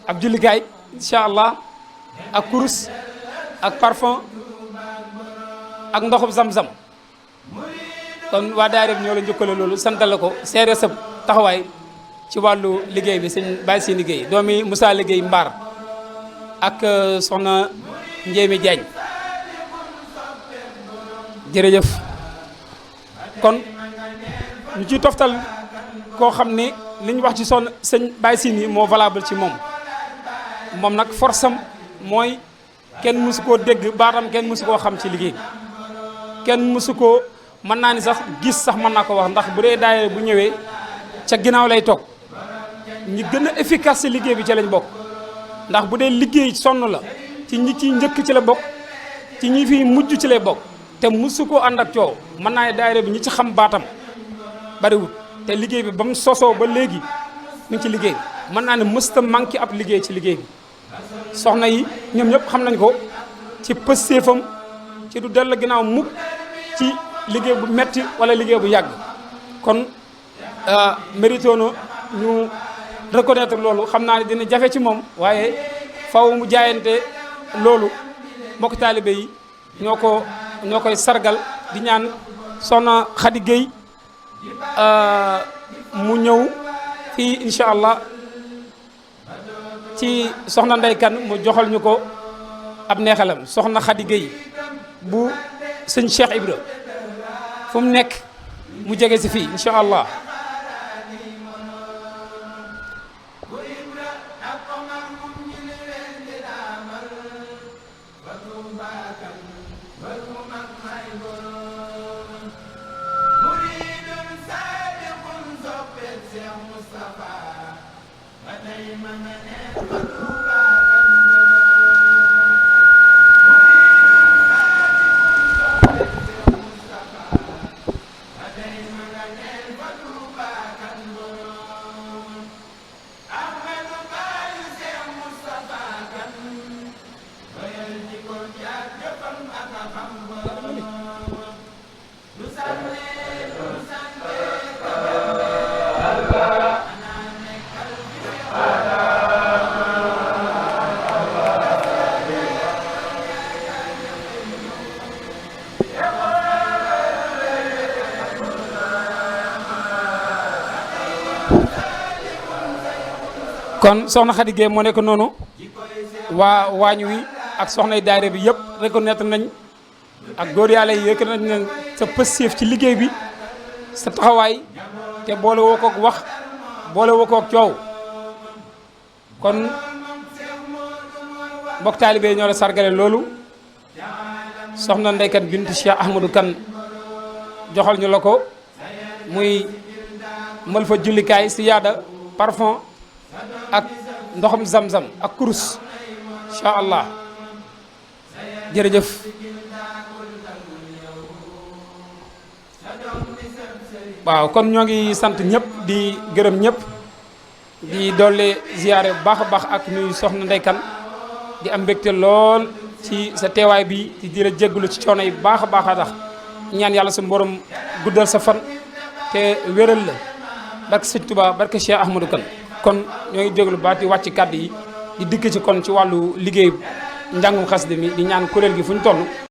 ab jullikaay incha allah ak kurus ak parfum ak ndoxum zam-zam kon waa daayira bi ñoo la njëkkale loolu santal ko seere sëb taxawaay ci wàllu liggéey bi sëñ Baye si liggéey doomi Moussa liggéey mbaar ak soxna Njéemi Jaañ jërëjëf kon ñu ciy toftal koo xam ne li ñu wax ci son sëñ Baye si nii moo valable ci moom nag force am mooy kenn mësu koo dégg baatam kenn mësu koo xam ci liggéey kenn mësu koo mën naa ni sax gis sax mën naa ko wax ndax bu dee daayira bu ñëwee ca ginnaaw lay toog ñi gën a efficace ci liggéey bi ci lañ bokk ndax bu dee liggéey sonn la ci ñi ciy njëkk ci la bokk ci ñi fi mujj ci lay bokk te mësu koo ànd ak coow mën naa ne daayira bi ñi ci xam baatam bariwut te liggéey bi ba mu sosoo ba léegi ñu ngi ci liggéey bi mën naa ne mësta manqué ab liggéey ci liggéey bi soxna yi ñoom ñëpp xam nañ ko ci pëstéefam ci du dell ginnaaw mukk ci liggéey bu metti wala liggéey bu yàgg kon mérito na ñu reconnaître loolu xam naa ne dina jafe ci moom waaye faw mu jaayante loolu mbokk taalibe yi ñoo koy sargal di ñaan soxna Khady Gueye mu ñëw fii incha allah ci soxna Ndey Kan mu joxal ñu ko ab neexalam soxna Khady Gueye bu sëñ Cheikh Ibra fu mu nekk mu jege si fii incha allah kon soxna Khady Gueye moo nekk noonu waa waañ wi ak soxnay daayira bi yëpp reconnaître nañ ak góor yàlla yi reconnaître nañ sa pëstéef ci liggéey bi sa taxawaay te boole woo koog wax boole woo koog coow kon mbokk taalibe yi ñoo la sargale loolu soxna Ndey Kan bintu Cheikh Ahmadou Kan joxal ñu la ko muy mël fa jullikaay si yaada parfum ak ndoxam zam-zam ak kurus incha allah jërëjëf waaw kon ñoo ngi sant ñëpp di gërëm ñëpp di doole ziyaare bu baax a baax ak nuyu soxna Ndey Kan di am mbégte lool ci sa teewaay bi di la jéggulu ci coono yi bu baax a baax a tax ñaan yàlla su borom guddal sa fan te wéral la barke Sëñ Tuubaa barke Cheikh Ahmadou Kan kon ñoo ngi déglu baat di wàcc kàddu yi di dikk ci kon ci wàllu liggéey njàngum xasida mi di ñaan kuréel gi fu ñu toll